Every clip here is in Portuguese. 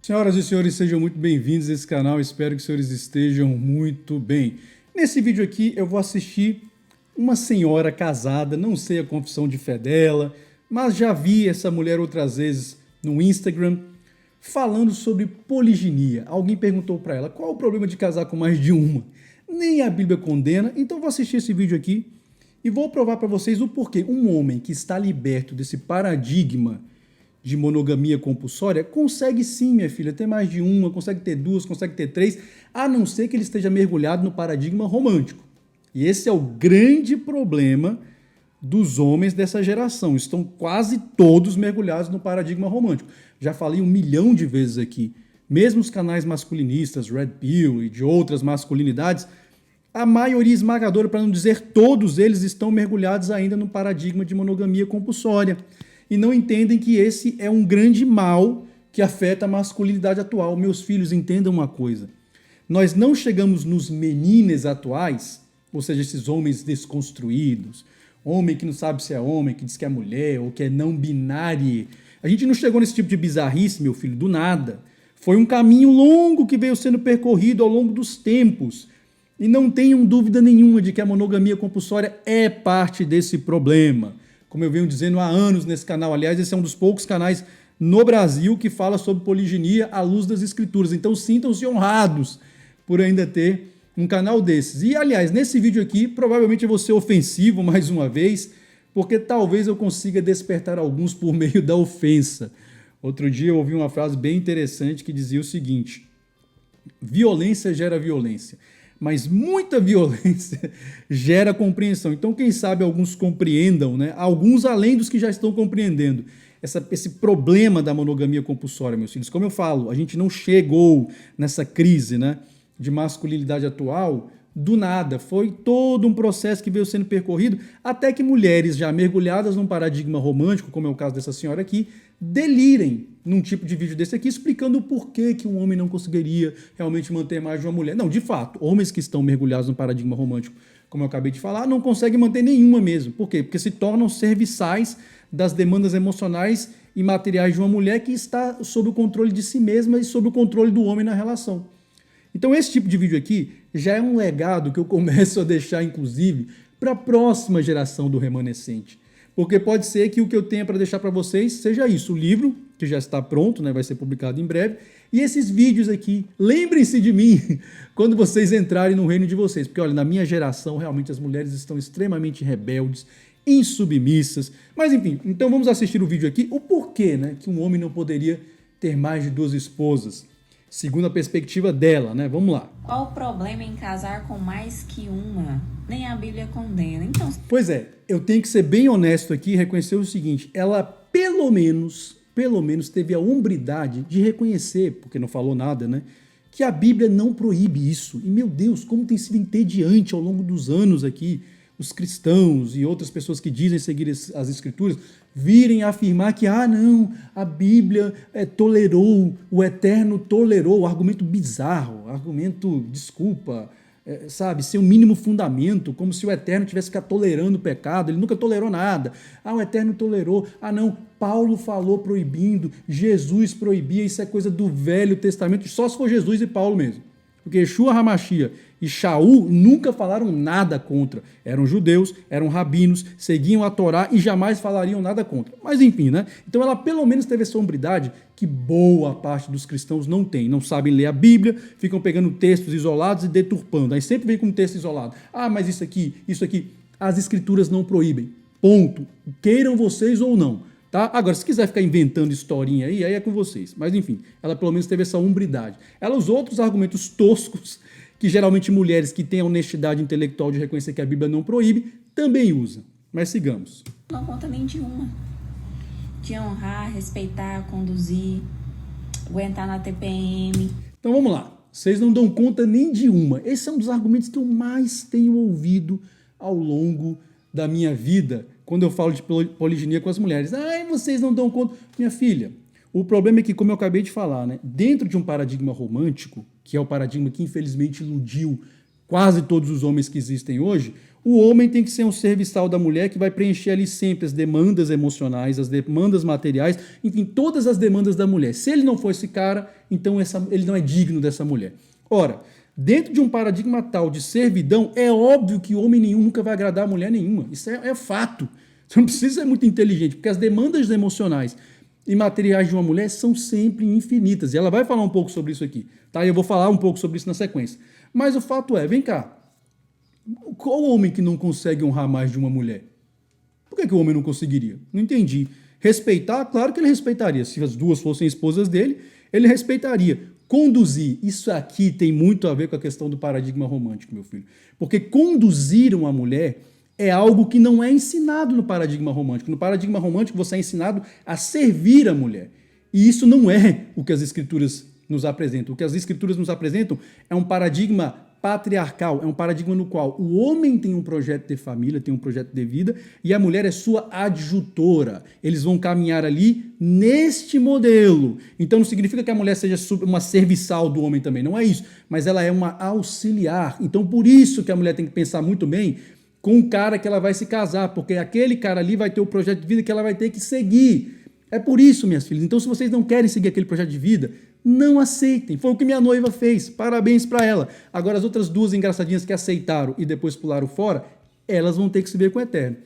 Senhoras e senhores, sejam muito bem-vindos a esse canal, espero que os senhores estejam muito bem. Nesse vídeo aqui eu vou assistir uma senhora casada, não sei a confissão de fé dela, mas já vi essa mulher outras vezes no Instagram falando sobre poliginia. Alguém perguntou para ela qual o problema de casar com mais de uma. Nem a Bíblia condena, então vou assistir esse vídeo aqui e vou provar para vocês o porquê um homem que está liberto desse paradigma de monogamia compulsória, consegue sim, minha filha, ter mais de uma, consegue ter duas, consegue ter três, a não ser que ele esteja mergulhado no paradigma romântico. E esse é o grande problema dos homens dessa geração. Estão quase todos mergulhados no paradigma romântico. Já falei 1 milhão de vezes aqui. Mesmo os canais masculinistas, Red Pill e de outras masculinidades, a maioria esmagadora, para não dizer todos eles, estão mergulhados ainda no paradigma de monogamia compulsória. E não entendem que esse é um grande mal que afeta a masculinidade atual. Meus filhos, entendam uma coisa. Nós não chegamos nos menines atuais, ou seja, esses homens desconstruídos, homem que não sabe se é homem, que diz que é mulher, ou que é não binário. A gente não chegou nesse tipo de bizarrice, meu filho, do nada. Foi um caminho longo que veio sendo percorrido ao longo dos tempos. E não tenham dúvida nenhuma de que a monogamia compulsória é parte desse problema. Como eu venho dizendo há anos nesse canal, aliás, esse é um dos poucos canais no Brasil que fala sobre poliginia à luz das escrituras. Então sintam-se honrados por ainda ter um canal desses. E, aliás, nesse vídeo aqui, provavelmente eu vou ser ofensivo mais uma vez, porque talvez eu consiga despertar alguns por meio da ofensa. Outro dia eu ouvi uma frase bem interessante que dizia o seguinte: violência gera violência, mas muita violência gera compreensão. Então, quem sabe alguns compreendam, né? Alguns além dos que já estão compreendendo esse problema da monogamia compulsória, meus filhos. Como eu falo, a gente não chegou nessa crise, né, de masculinidade atual do nada. Foi todo um processo que veio sendo percorrido até que mulheres já mergulhadas num paradigma romântico, como é o caso dessa senhora aqui, delirem num tipo de vídeo desse aqui, explicando o porquê que um homem não conseguiria realmente manter mais de uma mulher. Não, de fato, homens que estão mergulhados no paradigma romântico, como eu acabei de falar, não conseguem manter nenhuma mesmo. Por quê? Porque se tornam serviçais das demandas emocionais e materiais de uma mulher que está sob o controle de si mesma e sob o controle do homem na relação. Então esse tipo de vídeo aqui já é um legado que eu começo a deixar, inclusive, para a próxima geração do remanescente. Porque pode ser que o que eu tenha para deixar para vocês seja isso, o livro, que já está pronto, né, vai ser publicado em breve, e esses vídeos aqui. Lembrem-se de mim quando vocês entrarem no reino de vocês, porque olha, na minha geração realmente as mulheres estão extremamente rebeldes, insubmissas, mas enfim, então vamos assistir o vídeo aqui, o porquê, né, que um homem não poderia ter mais de 2 esposas, segundo a perspectiva dela, né? Vamos lá. Qual o problema em casar com mais que uma? Nem a Bíblia condena. Então, pois é, eu tenho que ser bem honesto aqui e reconhecer o seguinte, ela pelo menos teve a hombridade de reconhecer, porque não falou nada, né, que a Bíblia não proíbe isso. E, meu Deus, como tem sido entediante ao longo dos anos aqui, os cristãos e outras pessoas que dizem seguir as Escrituras, virem afirmar que, não, a Bíblia tolerou, o Eterno tolerou, argumento bizarro, argumento, desculpa, sabe, sem o mínimo fundamento, como se o Eterno tivesse que ficar tolerando o pecado, ele nunca tolerou nada. O Eterno tolerou, não, Paulo falou proibindo, Jesus proibia, isso é coisa do Velho Testamento, só se for Jesus e Paulo mesmo. Porque Yeshua HaMashiach e Shaul nunca falaram nada contra. Eram judeus, eram rabinos, seguiam a Torá e jamais falariam nada contra. Mas enfim, né? Então ela pelo menos teve essa hombridade que boa parte dos cristãos não tem. Não sabem ler a Bíblia, ficam pegando textos isolados e deturpando. Aí sempre vem com um texto isolado. Mas isso aqui, as escrituras não proíbem. Ponto. Queiram vocês ou não. Tá? Agora, se quiser ficar inventando historinha aí é com vocês. Mas, enfim, ela pelo menos teve essa hombridade. Ela usou outros argumentos toscos, que geralmente mulheres que têm a honestidade intelectual de reconhecer que a Bíblia não proíbe, também usam. Mas sigamos. não conta nem de uma. De honrar, respeitar, conduzir, aguentar na TPM. Então, vamos lá. Vocês não dão conta nem de uma. Esse é um dos argumentos que eu mais tenho ouvido ao longo da minha vida, quando eu falo de poliginia com as mulheres. Vocês não dão conta. Minha filha, o problema é que, como eu acabei de falar, né, dentro de um paradigma romântico, que é o paradigma que infelizmente iludiu quase todos os homens que existem hoje, O homem tem que ser um serviçal da mulher que vai preencher ali sempre as demandas emocionais, as demandas materiais, enfim, todas as demandas da mulher. Se ele não for esse cara, então ele não é digno dessa mulher. Ora, dentro de um paradigma tal de servidão, é óbvio que homem nenhum nunca vai agradar a mulher nenhuma. Isso é fato. Você não precisa ser muito inteligente, porque as demandas emocionais e materiais de uma mulher são sempre infinitas. E ela vai falar um pouco sobre isso aqui. Tá? Eu vou falar um pouco sobre isso na sequência. Mas o fato é, vem cá, qual homem que não consegue honrar mais de uma mulher? Por que o homem não conseguiria? Não entendi. Respeitar? Claro que ele respeitaria. Se as duas fossem esposas dele, ele respeitaria. Conduzir, isso aqui tem muito a ver com a questão do paradigma romântico, meu filho. Porque conduzir uma mulher é algo que não é ensinado no paradigma romântico. No paradigma romântico, você é ensinado a servir a mulher. E isso não é o que as escrituras nos apresentam. O que as escrituras nos apresentam é um paradigma patriarcal, é um paradigma no qual o homem tem um projeto de família, tem um projeto de vida, e a mulher é sua adjutora. Eles vão caminhar ali neste modelo. Então não significa que a mulher seja uma serviçal do homem também, não é isso, mas ela é uma auxiliar. Então por isso que a mulher tem que pensar muito bem com o cara que ela vai se casar, porque aquele cara ali vai ter o projeto de vida que ela vai ter que seguir. É por isso, minhas filhas. Então se vocês não querem seguir aquele projeto de vida, não aceitem. Foi o que minha noiva fez. Parabéns para ela. Agora, as outras duas engraçadinhas que aceitaram e depois pularam fora, elas vão ter que se ver com o eterno.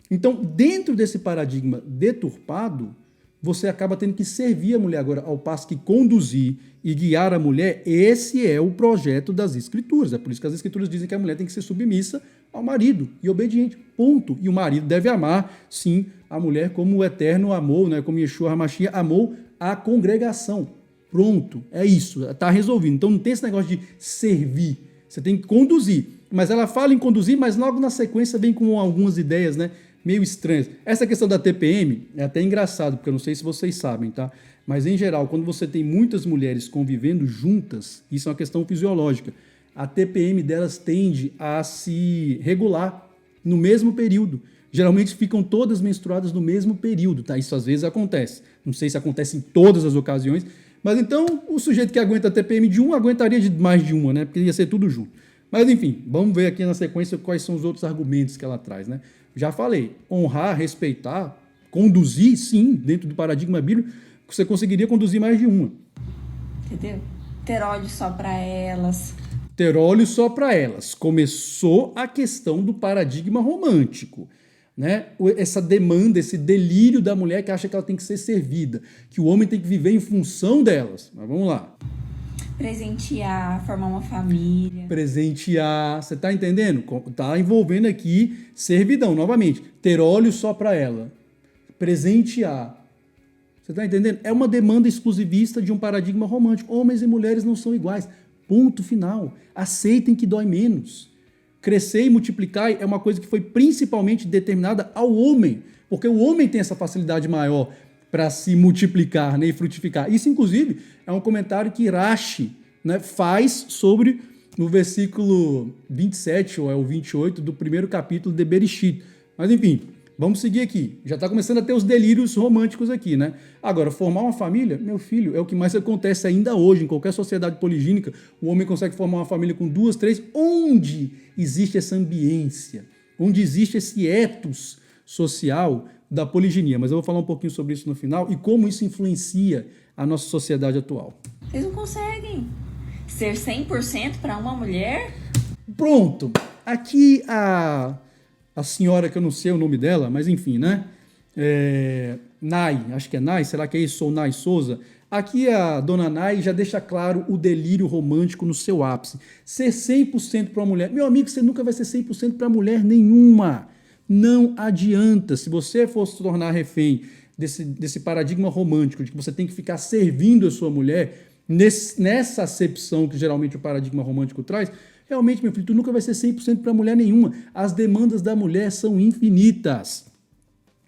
Então, dentro desse paradigma deturpado, você acaba tendo que servir a mulher. Agora, ao passo que conduzir e guiar a mulher, esse é o projeto das escrituras. É por isso que as escrituras dizem que a mulher tem que ser submissa ao marido e obediente. Ponto. E o marido deve amar, sim, a mulher como o eterno amou, né? Como Yeshua HaMashiach amou a congregação. Pronto, é isso, está resolvido. Então não tem esse negócio de servir, você tem que conduzir. Mas ela fala em conduzir, mas logo na sequência vem com algumas ideias, né, meio estranhas. Essa questão da TPM é até engraçado, porque eu não sei se vocês sabem, tá? Mas em geral, quando você tem muitas mulheres convivendo juntas, isso é uma questão fisiológica, a TPM delas tende a se regular no mesmo período. Geralmente ficam todas menstruadas no mesmo período, tá? Isso às vezes acontece. Não sei se acontece em todas as ocasiões, mas então o sujeito que aguenta a TPM de uma aguentaria de mais de uma, né? Porque ia ser tudo junto. Mas enfim, vamos ver aqui na sequência quais são os outros argumentos que ela traz, né? Já falei, honrar, respeitar, conduzir, sim, dentro do paradigma bíblico, você conseguiria conduzir mais de uma. Entendeu? Ter olhos só para elas. Ter olhos só para elas. Começou a questão do paradigma romântico. Né? Essa demanda, esse delírio da mulher que acha que ela tem que ser servida, que o homem tem que viver em função delas. Mas vamos lá. Presentear, formar uma família. Presentear, você está entendendo? Está envolvendo aqui servidão, novamente. Ter olhos só para ela. Presentear. Você está entendendo? É uma demanda exclusivista de um paradigma romântico. Homens e mulheres não são iguais. Ponto final. Aceitem que dói menos. Crescer e multiplicar é uma coisa que foi principalmente determinada ao homem, porque o homem tem essa facilidade maior para se multiplicar, né, e frutificar. Isso, inclusive, é um comentário que Rashi, né, faz sobre o versículo 27, ou é o 28, do primeiro capítulo de Bereshit. Mas, enfim, vamos seguir aqui. Já está começando a ter os delírios românticos aqui, né? Agora, formar uma família, meu filho, é o que mais acontece ainda hoje. Em qualquer sociedade poligínica, o homem consegue formar uma família com 2, 3, onde existe essa ambiência, onde existe esse ethos social da poliginia. Mas eu vou falar um pouquinho sobre isso no final e como isso influencia a nossa sociedade atual. Vocês não conseguem ser 100% para uma mulher? Pronto. Aqui a senhora, que eu não sei o nome dela, mas enfim, né? Nai, acho que é Nai, será que é isso? Ou Nai Souza? Aqui a dona Nai já deixa claro o delírio romântico no seu ápice. Ser 100% para uma mulher. Meu amigo, você nunca vai ser 100% para mulher nenhuma. Não adianta. Se você for se tornar refém desse paradigma romântico, de que você tem que ficar servindo a sua mulher, nessa acepção que geralmente o paradigma romântico traz, realmente, meu filho, tu nunca vai ser 100% para mulher nenhuma. As demandas da mulher são infinitas.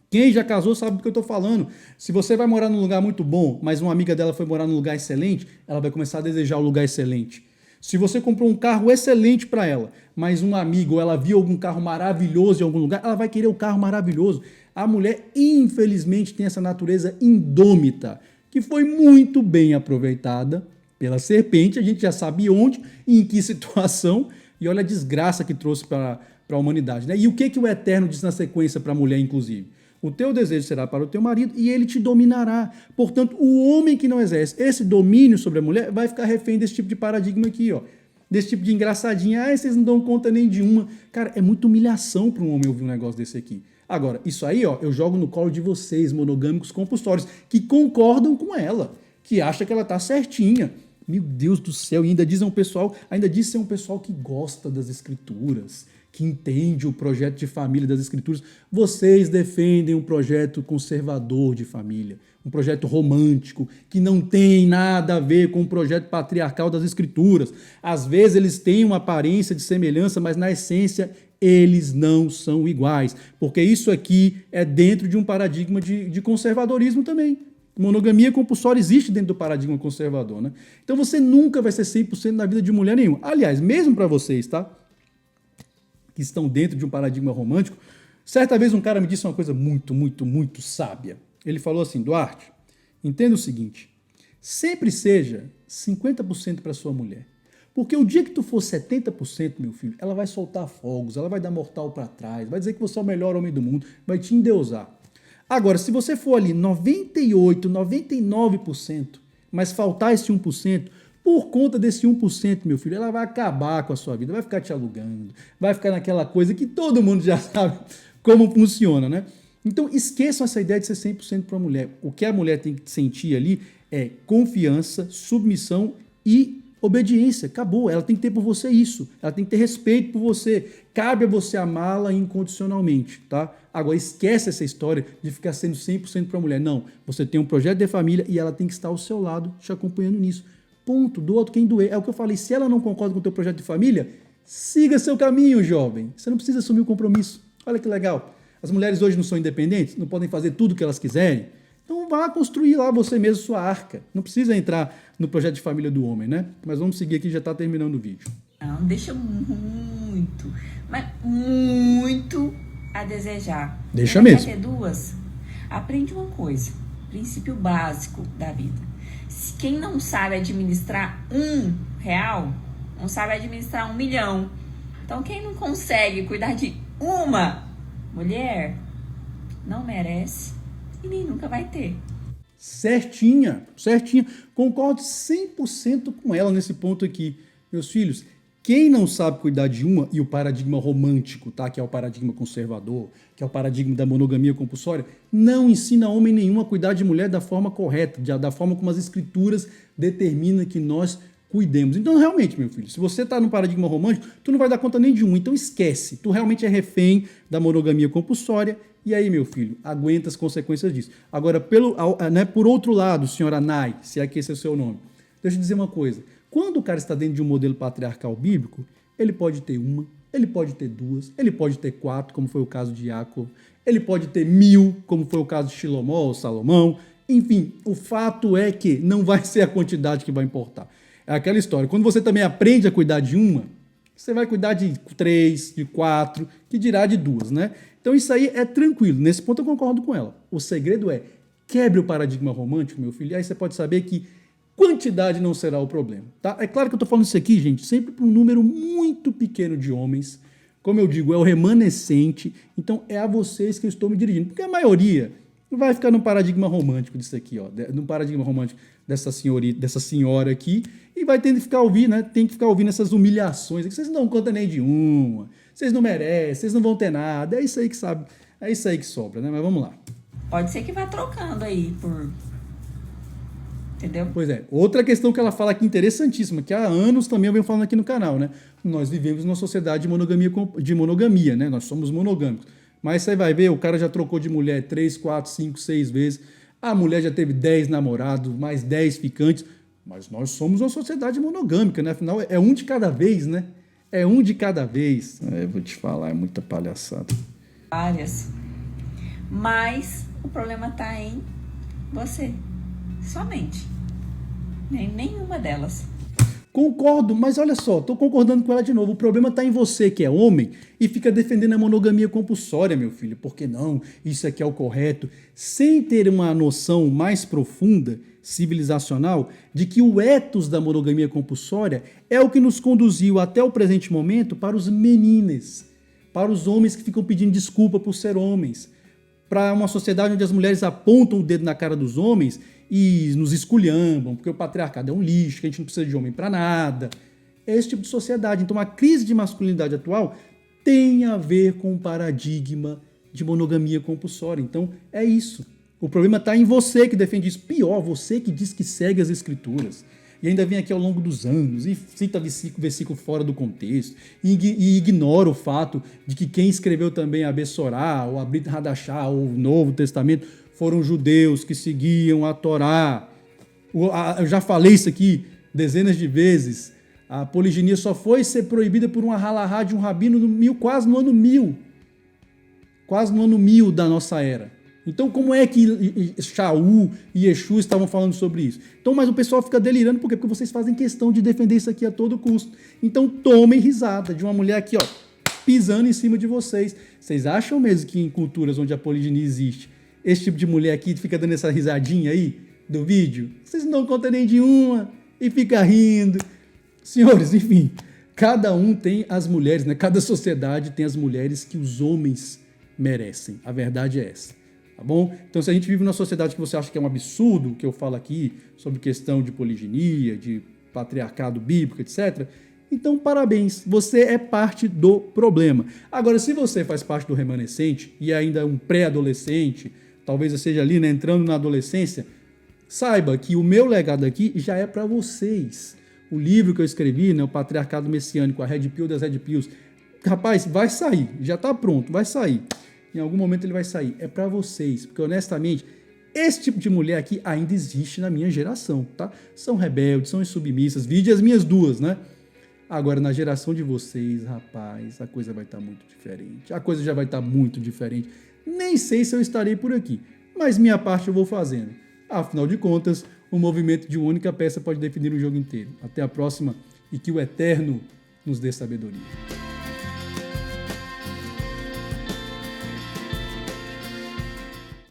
Quem já casou sabe do que eu estou falando. Se você vai morar num lugar muito bom, mas uma amiga dela foi morar num lugar excelente, ela vai começar a desejar o lugar excelente. Se você comprou um carro excelente para ela, mas um amigo ou ela viu algum carro maravilhoso em algum lugar, ela vai querer o carro maravilhoso. A mulher, infelizmente, tem essa natureza indômita, que foi muito bem aproveitada pela serpente. A gente já sabe onde e em que situação, E olha a desgraça que trouxe para a humanidade, né? E o que o Eterno diz na sequência para a mulher, inclusive? O teu desejo será para o teu marido e ele te dominará. Portanto, o homem que não exerce esse domínio sobre a mulher vai ficar refém desse tipo de paradigma aqui, ó. Desse tipo de engraçadinha. Ah, vocês não dão conta nem de uma. Cara, é muita humilhação para um homem ouvir um negócio desse aqui. Agora, isso aí, ó, eu jogo no colo de vocês, monogâmicos compulsórios, que concordam com ela, que acha que ela tá certinha. Meu Deus do céu, e ainda diz ser um pessoal que gosta das escrituras, que entende o projeto de família das escrituras. Vocês defendem um projeto conservador de família, um projeto romântico, que não tem nada a ver com o projeto patriarcal das escrituras. Às vezes eles têm uma aparência de semelhança, mas na essência eles não são iguais, porque isso aqui é dentro de um paradigma de conservadorismo também. Monogamia compulsória existe dentro do paradigma conservador, né? Então você nunca vai ser 100% na vida de mulher nenhuma. Aliás, mesmo para vocês, tá? Que estão dentro de um paradigma romântico, certa vez um cara me disse uma coisa muito, muito, muito sábia. Ele falou assim: Duarte, entenda o seguinte, sempre seja 50% para sua mulher. Porque o dia que tu for 70%, meu filho, ela vai soltar fogos, ela vai dar mortal para trás, vai dizer que você é o melhor homem do mundo, vai te endeusar. Agora, se você for ali 98%, 99%, mas faltar esse 1%, por conta desse 1%, meu filho, ela vai acabar com a sua vida, vai ficar te alugando, vai ficar naquela coisa que todo mundo já sabe como funciona, né? Então, esqueçam essa ideia de ser 100% para a mulher. O que a mulher tem que sentir ali é confiança, submissão e obediência. Acabou. Ela tem que ter por você isso. Ela tem que ter respeito por você. Cabe a você amá-la incondicionalmente, tá? Agora, esquece essa história de ficar sendo 100% para a mulher. Não. Você tem um projeto de família e ela tem que estar ao seu lado, te acompanhando nisso. Ponto. Do outro quem doer. É o que eu falei. Se ela não concorda com o teu projeto de família, siga seu caminho, jovem. Você não precisa assumir o compromisso. Olha que legal. As mulheres hoje não são independentes? Não podem fazer tudo o que elas quiserem? Então vá construir lá você mesmo sua arca. Não precisa entrar no projeto de família do homem, né? Mas vamos seguir aqui, já está terminando o vídeo. Não, deixa muito, mas muito a desejar. Deixa mesmo. Quer ter duas? Aprende uma coisa, princípio básico da vida. Quem não sabe administrar R$1, não sabe administrar 1 milhão. Então quem não consegue cuidar de uma mulher, não merece e nem nunca vai ter. Certinha, certinha. Concordo 100% com ela nesse ponto aqui. Meus filhos, quem não sabe cuidar de uma, e o paradigma romântico, tá? Que é o paradigma conservador, que é o paradigma da monogamia compulsória, não ensina homem nenhum a cuidar de mulher da forma correta, da forma como as escrituras determinam que nós cuidemos. Então, realmente, meu filho, se você está no paradigma romântico, tu não vai dar conta nem de um. Então, esquece. Tu realmente é refém da monogamia compulsória. E aí, meu filho, aguenta as consequências disso. Agora, por outro lado, senhora Nai, se é que esse é o seu nome, deixa eu dizer uma coisa. Quando o cara está dentro de um modelo patriarcal bíblico, ele pode ter uma, ele pode ter duas, ele pode ter 4, como foi o caso de Jacob, ele pode ter 1000, como foi o caso de Shilomó ou Salomão. Enfim, o fato é que não vai ser a quantidade que vai importar. É aquela história. Quando você também aprende a cuidar de uma, você vai cuidar de 3, de 4, que dirá de 2, né? Então isso aí é tranquilo. Nesse ponto eu concordo com ela. O segredo é quebre o paradigma romântico, meu filho, e aí você pode saber que quantidade não será o problema, tá? É claro que eu estou falando isso aqui, gente, sempre para um número muito pequeno de homens. Como eu digo, é o remanescente. Então é a vocês que eu estou me dirigindo. Porque a maioria vai ficar no paradigma romântico disso aqui, ó, no paradigma romântico dessa senhora aqui, e vai ter que ficar ouvindo, né? Tem que ficar ouvindo essas humilhações, que vocês não dão conta nem de uma, vocês não merecem, vocês não vão ter nada, é isso aí que sabe, é isso aí que sobra, né? Mas vamos lá. Pode ser que vá trocando aí por... Entendeu? Pois é, outra questão que ela fala aqui interessantíssima, que há anos também eu venho falando aqui no canal, né? Nós vivemos numa sociedade de monogamia, né? Nós somos monogâmicos. Mas você vai ver, o cara já trocou de mulher 3, 4, 5, 6 vezes. A mulher já teve 10 namorados, mais 10 ficantes. Mas nós somos uma sociedade monogâmica, né? Afinal, é um de cada vez, né? É um de cada vez. Eu vou te falar, é muita palhaçada. Várias. Mas o problema tá em você. Somente. Nenhuma delas. Concordo, mas olha só, tô concordando com ela de novo. O problema tá em você, que é homem, e fica defendendo a monogamia compulsória, meu filho. Por que não? Isso aqui é o correto. Sem ter uma noção mais profunda, civilizacional, de que o ethos da monogamia compulsória é o que nos conduziu até o presente momento para os menines, para os homens que ficam pedindo desculpa por ser homens, para uma sociedade onde as mulheres apontam o dedo na cara dos homens e nos esculhambam, porque o patriarcado é um lixo, que a gente não precisa de homem para nada. É esse tipo de sociedade. Então a crise de masculinidade atual tem a ver com o paradigma de monogamia compulsória. Então é isso. O problema está em você que defende isso. Pior, você que diz que segue as escrituras. E ainda vem aqui ao longo dos anos e cita versículo fora do contexto e ignora o fato de que quem escreveu também a Bessorá, ou a Brit Hadashah, ou o Novo Testamento, foram judeus que seguiam a Torá. Eu já falei isso aqui dezenas de vezes. A poliginia só foi ser proibida por uma halahá de um rabino quase no ano 1000. Quase no ano 1000 da nossa era. Então, como é que Shaul e Yeshua estavam falando sobre isso? Então, mas o pessoal fica delirando, por quê? Porque vocês fazem questão de defender isso aqui a todo custo. Então, tomem risada de uma mulher aqui, ó, pisando em cima de vocês. Vocês acham mesmo que em culturas onde a poliginia existe, esse tipo de mulher aqui fica dando essa risadinha aí do vídeo? Vocês não dão conta nem de uma e fica rindo. Senhores, enfim, cada um tem as mulheres, né? Cada sociedade tem as mulheres que os homens merecem. A verdade é essa. Tá bom? Então, se a gente vive numa sociedade que você acha que é um absurdo o que eu falo aqui sobre questão de poliginia, de patriarcado bíblico, etc., então, parabéns, você é parte do problema. Agora, se você faz parte do remanescente e ainda é um pré-adolescente, talvez eu seja ali, né, entrando na adolescência, saiba que o meu legado aqui já é para vocês. O livro que eu escrevi, né, o Patriarcado Messiânico, a Red Pill das Red Pills, rapaz, vai sair, já está pronto, vai sair. Em algum momento ele vai sair. É para vocês, porque honestamente, esse tipo de mulher aqui ainda existe na minha geração, tá? São rebeldes, são insubmissas, vide as minhas duas, né? Agora, na geração de vocês, rapaz, a coisa vai estar muito diferente. A coisa já vai estar muito diferente. Nem sei se eu estarei por aqui, mas minha parte eu vou fazendo. Afinal de contas, o movimento de uma única peça pode definir o jogo inteiro. Até a próxima e que o Eterno nos dê sabedoria.